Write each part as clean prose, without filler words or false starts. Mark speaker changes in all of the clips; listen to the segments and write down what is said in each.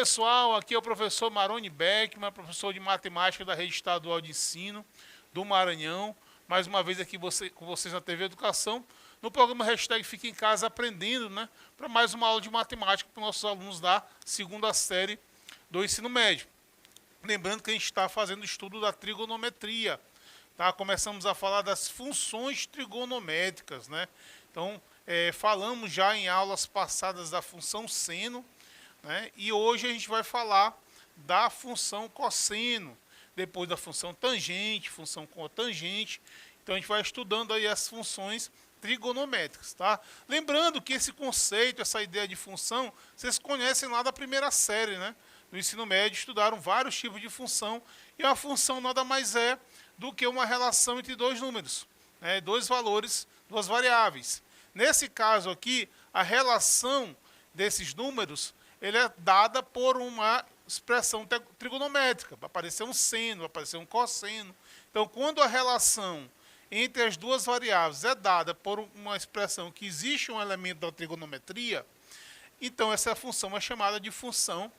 Speaker 1: pessoal, aqui é o professor Maroni Beckman, professor de matemática da Rede Estadual de Ensino do Maranhão. Mais uma vez aqui com vocês na TV Educação, no programa Hashtag Fica em Casa Aprendendo, né? Para mais uma aula de matemática para os nossos alunos da segunda série do ensino médio. Lembrando que a gente está fazendo o estudo da trigonometria, tá? Começamos a falar das funções trigonométricas, né? Então, falamos já em aulas passadas da função seno, né? E hoje a gente vai falar da função cosseno, depois da função tangente, função cotangente. Então a gente vai estudando aí as funções trigonométricas, tá? Lembrando que esse conceito, essa ideia de função, vocês conhecem lá da primeira série, né? No ensino médio estudaram vários tipos de função, e a função nada mais é do que uma relação entre dois números, né? Dois valores, duas variáveis. Nesse caso aqui, a relação desses números ele é dada por uma expressão trigonométrica. Vai aparecer um seno, vai aparecer um cosseno. Então, quando a relação entre as duas variáveis é dada por uma expressão que existe um elemento da trigonometria, então essa função é chamada de função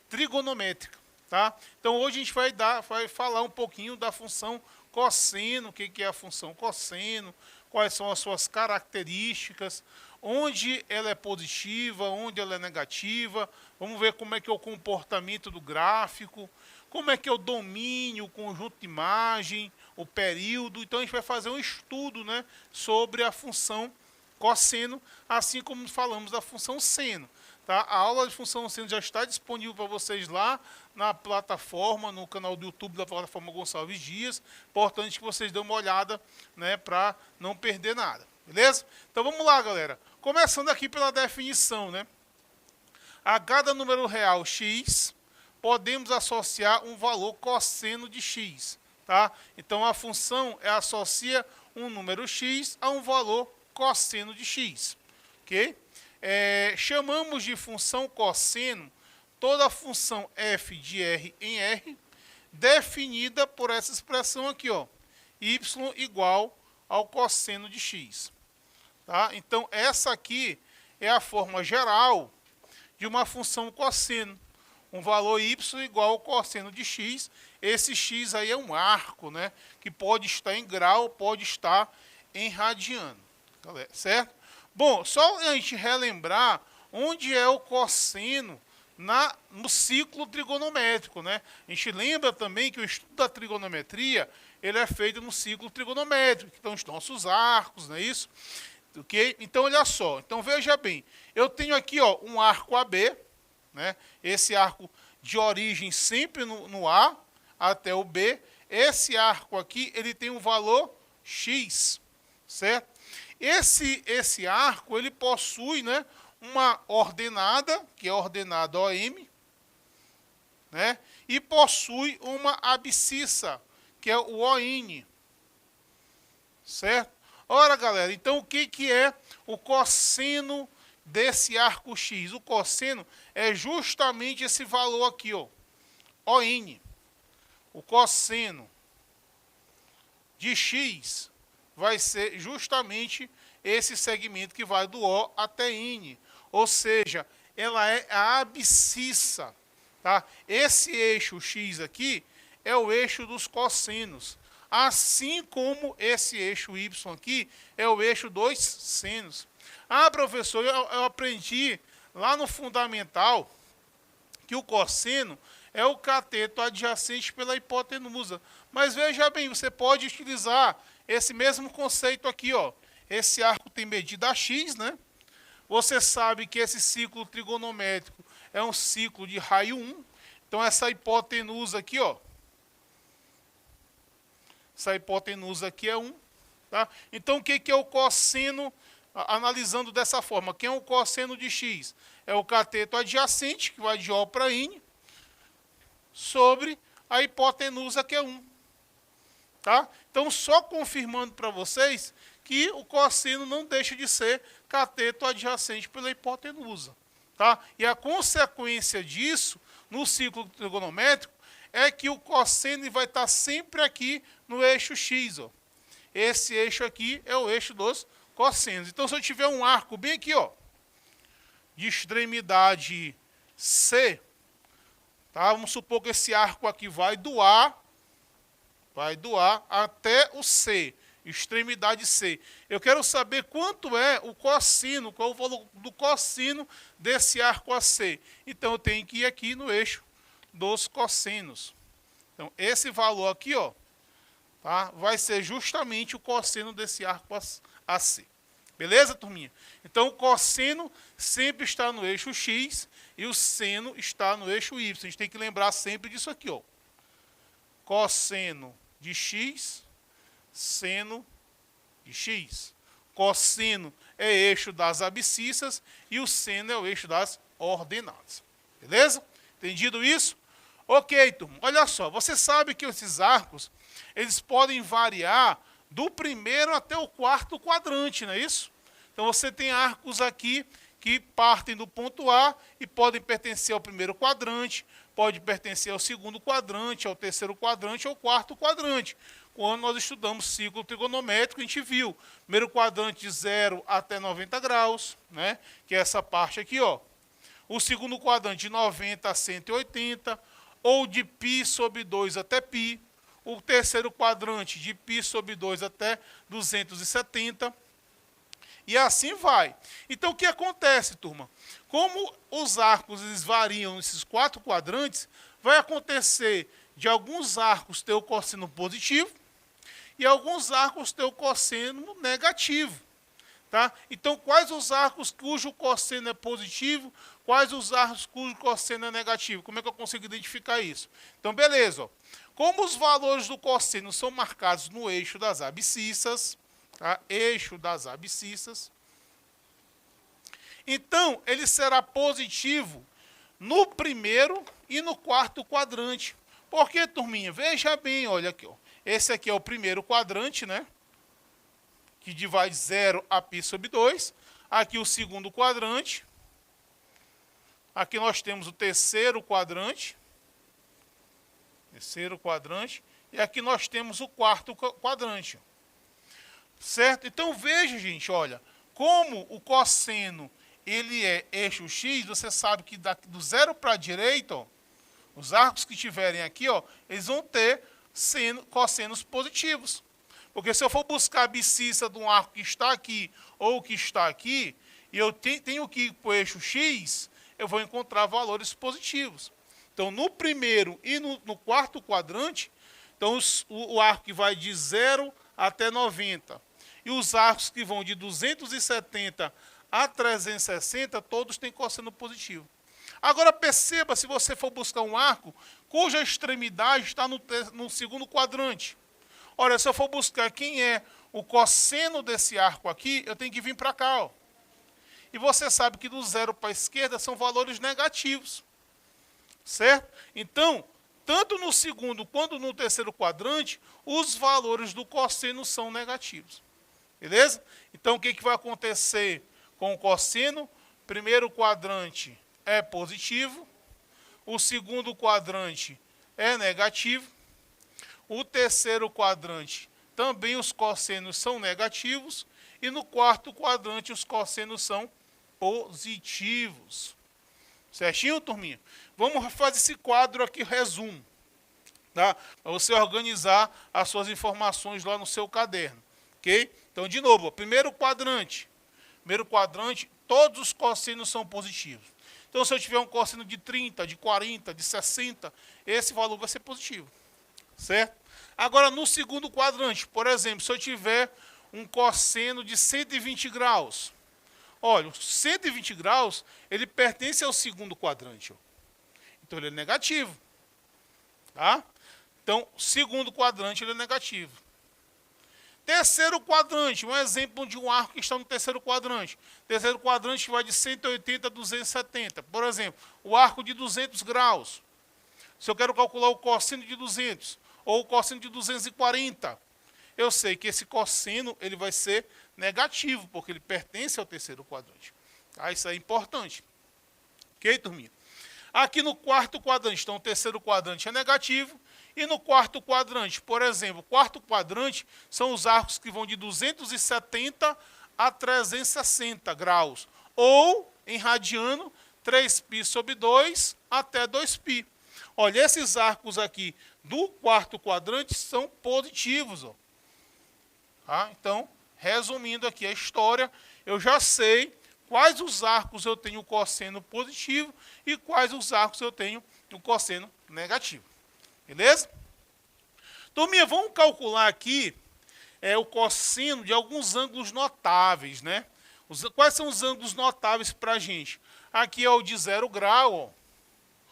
Speaker 1: trigonométrica. Tá? Então, hoje a gente vai falar um pouquinho da função cosseno, o que é a função cosseno, quais são as suas características, onde ela é positiva, onde ela é negativa. Vamos ver como é que é o comportamento do gráfico, como é que é o domínio, o conjunto de imagem, o período. Então a gente vai fazer um estudo, né, sobre a função cosseno, assim como falamos da função seno. Tá? A aula de função seno já está disponível para vocês lá na plataforma, no canal do YouTube da plataforma Gonçalves Dias. Importante que vocês dêem uma olhada, né, para não perder nada. Beleza? Então vamos lá, galera. Começando aqui pela definição, né? A cada número real x, podemos associar um valor cosseno de x. Tá? Então a função associa um número x a um valor cosseno de x. Ok? Chamamos de função cosseno toda a função f de r em r, definida por essa expressão aqui, ó, y igual ao cosseno de x. Tá? Então, essa aqui é a forma geral de uma função cosseno. Um valor y igual ao cosseno de x. Esse x aí é um arco, né? Que pode estar em grau, pode estar em radiano. Certo? Bom, só a gente relembrar onde é o cosseno no ciclo trigonométrico, né? A gente lembra também que o estudo da trigonometria ele é feito no ciclo trigonométrico. Então, os nossos arcos, não é isso? Okay? Então, olha só. Então, veja bem. Eu tenho aqui, ó, um arco AB, né? Esse arco de origem sempre no A até o B. Esse arco aqui, ele tem um valor X, certo? Esse arco, ele possui, né, uma ordenada, que é a ordenada OM, né? E possui uma abscissa, que é o ON, certo? Ora, galera, então o que é o cosseno desse arco X? O cosseno é justamente esse valor aqui, ó, ON. O cosseno de X vai ser justamente esse segmento que vai do O até N. Ou seja, ela é a abscissa. Tá? Esse eixo X aqui é o eixo dos cossenos. Assim como esse eixo Y aqui é o eixo dos senos. Ah, professor, eu aprendi lá no fundamental que o cosseno é o cateto adjacente pela hipotenusa. Mas veja bem, você pode utilizar esse mesmo conceito aqui, ó. Esse arco tem medida x, né? Você sabe que esse ciclo trigonométrico é um ciclo de raio 1. Então, essa hipotenusa aqui, ó. Essa hipotenusa aqui é 1. Tá? Então, o que é o cosseno, analisando dessa forma? Quem é o cosseno de x? É o cateto adjacente, que vai de O para N, sobre a hipotenusa, que é 1. Tá? Então, só confirmando para vocês que o cosseno não deixa de ser cateto adjacente pela hipotenusa. Tá? E a consequência disso, no ciclo trigonométrico, é que o cosseno vai estar sempre aqui no eixo X. Ó. Esse eixo aqui é o eixo dos cossenos. Então, se eu tiver um arco bem aqui, ó, de extremidade C, Tá? Vamos supor que esse arco aqui vai do A até o C, extremidade C. Eu quero saber quanto é o cossino, qual é o valor do cossino desse arco AC. Então, eu tenho que ir aqui no eixo dos cossenos. Então, esse valor aqui, ó, tá, vai ser justamente o cosseno desse arco AC. Beleza, turminha? Então, o cosseno sempre está no eixo X e o seno está no eixo Y. A gente tem que lembrar sempre disso aqui, ó. Cosseno de X, seno de X. Cosseno é eixo das abscissas e o seno é o eixo das ordenadas. Beleza? Entendido isso? Ok, turma. Olha só, você sabe que esses arcos, eles podem variar do primeiro até o quarto quadrante, não é isso? Então, você tem arcos aqui que partem do ponto A e podem pertencer ao primeiro quadrante, pode pertencer ao segundo quadrante, ao terceiro quadrante, ao quarto quadrante. Quando nós estudamos ciclo trigonométrico, a gente viu primeiro quadrante de 0 até 90 graus, né? Que é essa parte aqui, ó. O segundo quadrante de 90 a 180, ou de π sobre 2 até π. O terceiro quadrante de π sobre 2 até 270. E assim vai. Então, o que acontece, turma? Como os arcos eles variam nesses 4 quadrantes, vai acontecer de alguns arcos ter o cosseno positivo e alguns arcos ter o cosseno negativo. Tá? Então, quais os arcos cujo cosseno é positivo, quais os arcos cujo cosseno é negativo? Como é que eu consigo identificar isso? Então, beleza. Ó. Como os valores do cosseno são marcados no eixo das abscissas, tá? Eixo das abscissas. Então, ele será positivo no primeiro e no quarto quadrante. Por quê, turminha? Veja bem, olha aqui. Ó. Esse aqui é o primeiro quadrante, né? Que divide 0 a π sobre 2. Aqui o segundo quadrante. Aqui nós temos o terceiro quadrante. Terceiro quadrante. E aqui nós temos o quarto quadrante. Certo? Então veja, gente, olha, como o cosseno ele é eixo X, você sabe que do 0 para a direita, ó, os arcos que tiverem aqui, ó, eles vão ter cossenos positivos. Porque se eu for buscar a abscissa de um arco que está aqui ou que está aqui, e eu tenho que ir para o eixo X, eu vou encontrar valores positivos. Então, no primeiro e no quarto quadrante, então o arco que vai de 0 até 90, e os arcos que vão de 270 a 360, todos têm cosseno positivo. Agora, perceba, se você for buscar um arco cuja extremidade está no segundo quadrante. Olha, se eu for buscar quem é o cosseno desse arco aqui, eu tenho que vir para cá. Ó. E você sabe que do 0 para a esquerda são valores negativos. Certo? Então, tanto no segundo quanto no terceiro quadrante, os valores do cosseno são negativos. Beleza? Então, o que vai acontecer com o cosseno? Primeiro quadrante é positivo, o segundo quadrante é negativo, o terceiro quadrante também os cossenos são negativos, e no quarto quadrante os cossenos são positivos. Certinho, turminha? Vamos fazer esse quadro aqui, resumo, tá? Para você organizar as suas informações lá no seu caderno, ok? Então, de novo, ó, primeiro quadrante, todos os cossenos são positivos. Então, se eu tiver um cosseno de 30, de 40, de 60, esse valor vai ser positivo, certo? Agora, no segundo quadrante, por exemplo, se eu tiver um cosseno de 120 graus, olha, 120 graus, ele pertence ao segundo quadrante, ó. Então, ele é negativo, tá? Então, segundo quadrante, ele é negativo. Terceiro quadrante, um exemplo de um arco que está no terceiro quadrante. Terceiro quadrante vai de 180 a 270. Por exemplo, o arco de 200 graus. Se eu quero calcular o cosseno de 200 ou o cosseno de 240, eu sei que esse cosseno ele vai ser negativo, porque ele pertence ao terceiro quadrante. Tá? Isso é importante. Ok, turminha? Aqui no quarto quadrante, então o terceiro quadrante é negativo. E no quarto quadrante, por exemplo, o quarto quadrante são os arcos que vão de 270 a 360 graus. Ou, em radiano, 3π sobre 2 até 2π. Olha, esses arcos aqui do quarto quadrante são positivos. Ó. Tá? Então, resumindo aqui a história, eu já sei quais os arcos eu tenho o cosseno positivo e quais os arcos eu tenho o cosseno negativo. Beleza? Turminha, vamos calcular aqui o cosseno de alguns ângulos notáveis, né? Quais são os ângulos notáveis para a gente? Aqui é o de 0 grau, ó,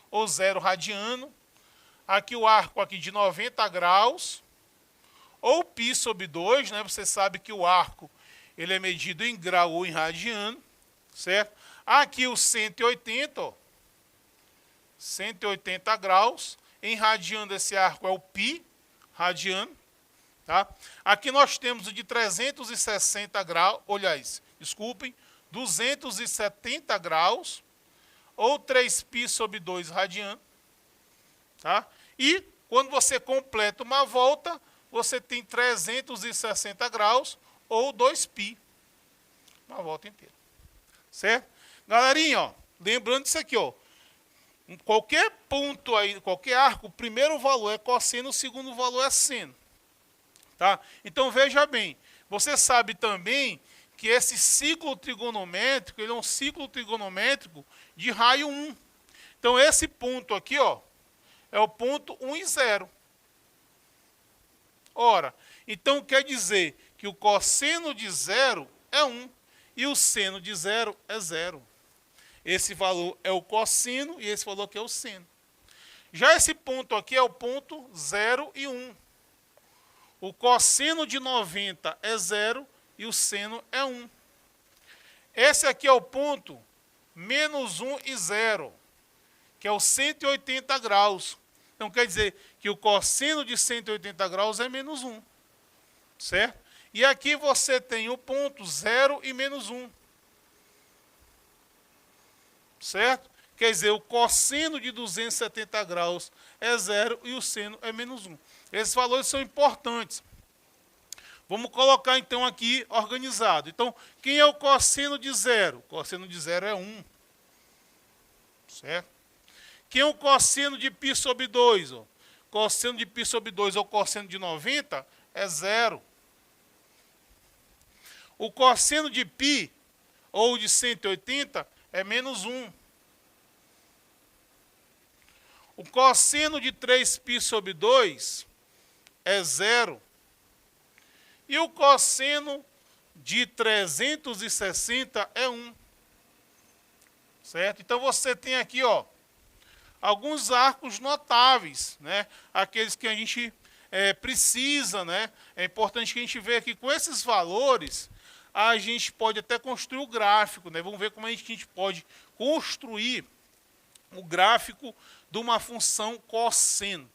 Speaker 1: ou 0 radiano. Aqui o arco aqui de 90 graus, ou π sobre 2, né? Você sabe que o arco ele é medido em grau ou em radiano, certo? Aqui o 180, ó, 180 graus. Em radiano esse arco é o π radiano. Tá? Aqui nós temos o de 360 graus, olha isso, desculpem, 270 graus, ou 3π sobre 2 radiano. Tá? E quando você completa uma volta, você tem 360 graus, ou 2π, uma volta inteira. Certo? Galerinha, ó, lembrando disso aqui, ó, em qualquer ponto aí, qualquer arco, o primeiro valor é cosseno, o segundo valor é seno. Tá? Então veja bem, você sabe também que esse ciclo trigonométrico, ele é um ciclo trigonométrico de raio 1. Então esse ponto aqui, ó, é o ponto 1 e 0. Ora, então quer dizer que o cosseno de 0 é 1 e o seno de 0 é 0. Esse valor é o cosseno e esse valor aqui é o seno. Já esse ponto aqui é o ponto 0 e 1. O cosseno de 90 é 0 e o seno é 1. Esse aqui é o ponto menos 1 e 0, que é o 180 graus. Então quer dizer que o cosseno de 180 graus é menos 1. Certo? E aqui você tem o ponto 0 e menos 1. Certo? Quer dizer, o cosseno de 270 graus é 0 e o seno é menos 1. Esses valores são importantes. Vamos colocar então aqui organizado. Então, quem é o cosseno de 0? O cosseno de 0 é 1. Certo? Quem é o cosseno de π sobre 2? Ó? Cosseno de π sobre 2 é o cosseno de 90? É 0. O cosseno de π, ou de 180, é menos 1. O cosseno de 3π sobre 2 é 0. E o cosseno de 360 é 1. Certo? Então você tem aqui, ó, alguns arcos notáveis, né? Aqueles que a gente precisa, né? É importante que a gente veja aqui com esses valores, a gente pode até construir o gráfico, né? Vamos ver como a gente pode construir o gráfico de uma função cosseno,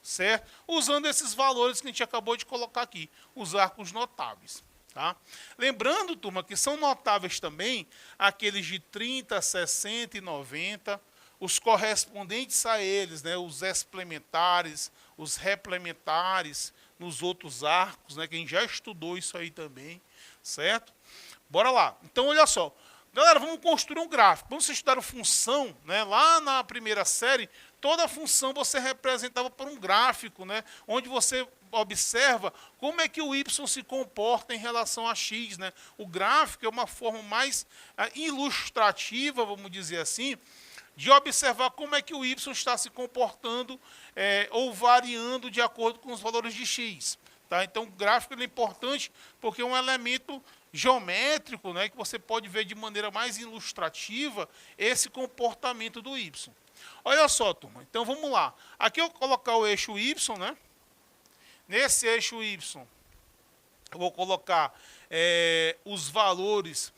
Speaker 1: certo? Usando esses valores que a gente acabou de colocar aqui, os arcos notáveis. Tá? Lembrando, turma, que são notáveis também aqueles de 30, 60 e 90, os correspondentes a eles, né? Os explementares, os replementares, nos outros arcos, né? Que a gente já estudou isso aí também, certo? Bora lá. Então, olha só. Galera, vamos construir um gráfico. Quando você estudar função, né, lá na primeira série, toda função você representava por um gráfico, né, onde você observa como é que o y se comporta em relação a x. Né? O gráfico é uma forma mais ilustrativa, vamos dizer assim, de observar como é que o y está se comportando ou variando de acordo com os valores de x. Tá? Então, o gráfico é importante porque é um elemento geométrico, né, que você pode ver de maneira mais ilustrativa esse comportamento do y. Olha só, turma. Então, vamos lá. Aqui eu vou colocar o eixo y, né? Nesse eixo y, eu vou colocar os valores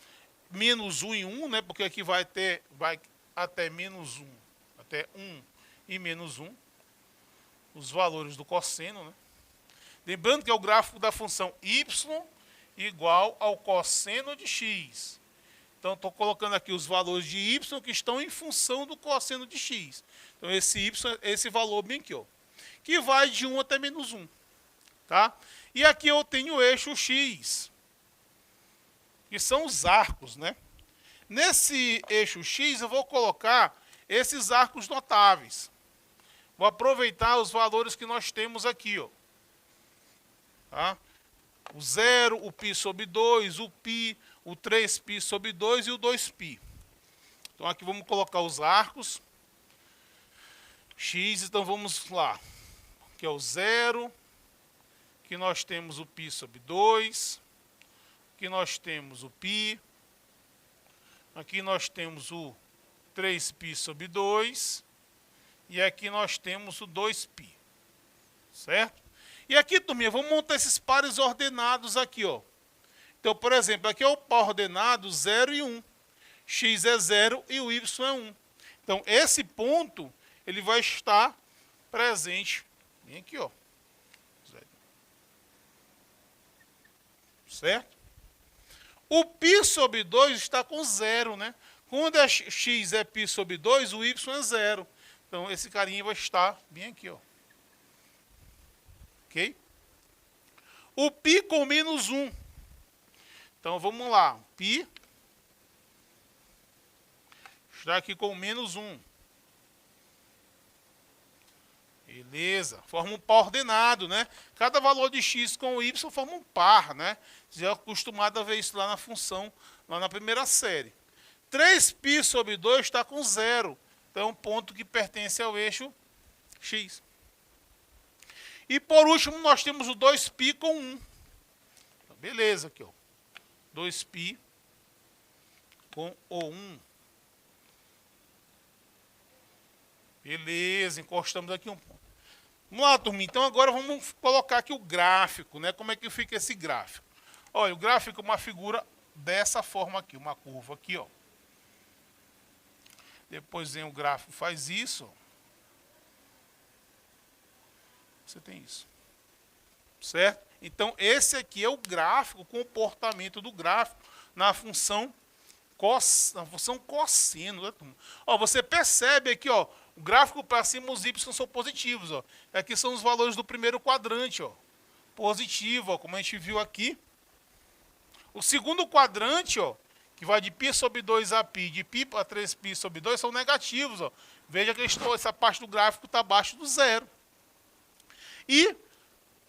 Speaker 1: menos 1 e 1, né? Porque aqui vai até menos 1, até 1 e menos 1, os valores do cosseno, né? Lembrando que é o gráfico da função y igual ao cosseno de x. Então, estou colocando aqui os valores de y que estão em função do cosseno de x. Então, esse y, esse valor bem aqui, ó, que vai de 1 até menos 1. Tá? E aqui eu tenho o eixo x, que são os arcos. Né? Nesse eixo x, eu vou colocar esses arcos notáveis. Vou aproveitar os valores que nós temos aqui, ó. Tá? O 0, o π sobre 2, o π, o 3π sobre 2 e o 2π. Então aqui vamos colocar os arcos. X, então vamos lá. Aqui é o 0. Aqui nós temos o π sobre 2. Aqui nós temos o π. Aqui nós temos o 3π sobre 2. E aqui nós temos o 2π. Certo? E aqui, turminha, vamos montar esses pares ordenados aqui, ó. Então, por exemplo, aqui é o par ordenado 0 e 1. X é 0 e o y é 1. Então, esse ponto, ele vai estar presente bem aqui, ó. Certo? O π sobre 2 está com 0, né? Quando x é π sobre 2, o y é 0. Então, esse carinha vai estar bem aqui, ó. Ok? O π com menos 1. Então, vamos lá. Π está aqui com menos 1. Beleza. Forma um par ordenado, né? Cada valor de x com y forma um par, né? Você já é acostumado a ver isso lá na função, lá na primeira série. 3π sobre 2 está com 0. Então, é um ponto que pertence ao eixo x. E, por último, nós temos o 2π com 1. Beleza, aqui, ó. 2π com o 1. Beleza, encostamos aqui um ponto. Vamos lá, turma. Então, agora vamos colocar aqui o gráfico, né? Como é que fica esse gráfico? Olha, o gráfico é uma figura dessa forma aqui, uma curva aqui, ó. Depois vem o gráfico, faz isso. Você tem isso. Certo? Então, esse aqui é o gráfico, o comportamento do gráfico na função cosseno. Né, turma? Ó, você percebe aqui, ó, o gráfico para cima, os y são positivos. Ó. Aqui são os valores do primeiro quadrante. Ó. Positivo, ó, como a gente viu aqui. O segundo quadrante, ó, que vai de π sobre 2 a π, de π a 3π sobre 2, são negativos. Ó. Veja que essa parte do gráfico está abaixo do zero. E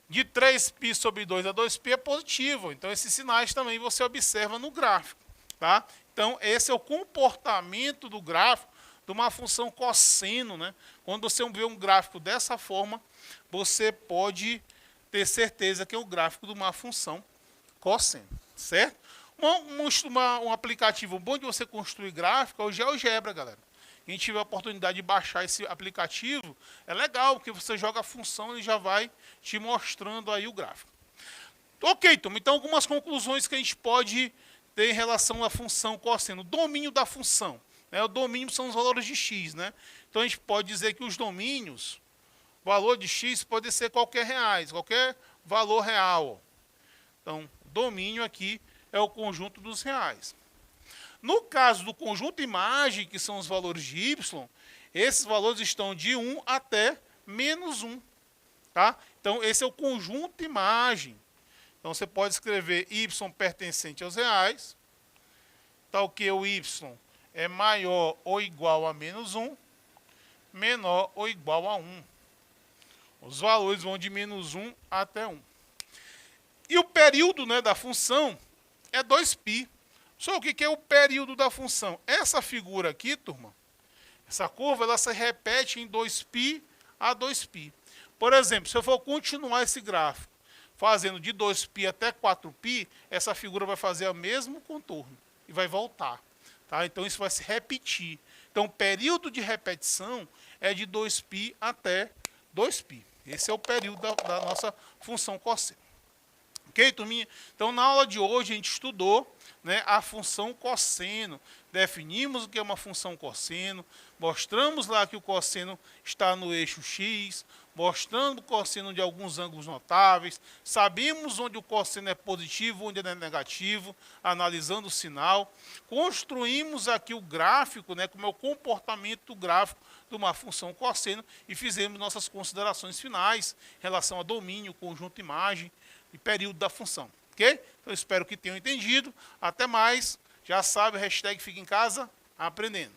Speaker 1: de 3π sobre 2 a 2π é positivo. Então, esses sinais também você observa no gráfico. Tá? Então, esse é o comportamento do gráfico de uma função cosseno. Né? Quando você vê um gráfico dessa forma, você pode ter certeza que é o gráfico de uma função cosseno. Certo? Um aplicativo bom de você construir gráfico é o GeoGebra, galera. Quem tiver a oportunidade de baixar esse aplicativo, é legal, porque você joga a função e já vai te mostrando aí o gráfico. Ok, então algumas conclusões que a gente pode ter em relação à função cosseno. O domínio da função. Né? O domínio são os valores de x. Né? Então a gente pode dizer que os domínios, o valor de x pode ser qualquer valor real. Então, domínio aqui é o conjunto dos reais. No caso do conjunto imagem, que são os valores de y, esses valores estão de 1 até menos 1. Tá? Então, esse é o conjunto imagem. Então, você pode escrever y pertencente aos reais, tal que o y é maior ou igual a menos 1, menor ou igual a 1. Os valores vão de menos 1 até 1. E o período, né, da função é 2π. Só o que é o período da função? Essa figura aqui, turma, essa curva, ela se repete em 2π a 2π. Por exemplo, se eu for continuar esse gráfico, fazendo de 2π até 4π, essa figura vai fazer o mesmo contorno e vai voltar. Tá? Então, isso vai se repetir. Então, o período de repetição é de 2π até 2π. Esse é o período da nossa função cosseno. Ok, turminha? Então, na aula de hoje, a gente estudou, né, a função cosseno. Definimos o que é uma função cosseno, mostramos lá que o cosseno está no eixo x, mostrando o cosseno de alguns ângulos notáveis, sabemos onde o cosseno é positivo, onde ele é negativo, analisando o sinal. Construímos aqui o gráfico, né, como é o comportamento do gráfico de uma função cosseno, e fizemos nossas considerações finais em relação a domínio, conjunto imagem e período da função. Ok? Então, espero que tenham entendido. Até mais. Já sabe, hashtag fica em casa aprendendo.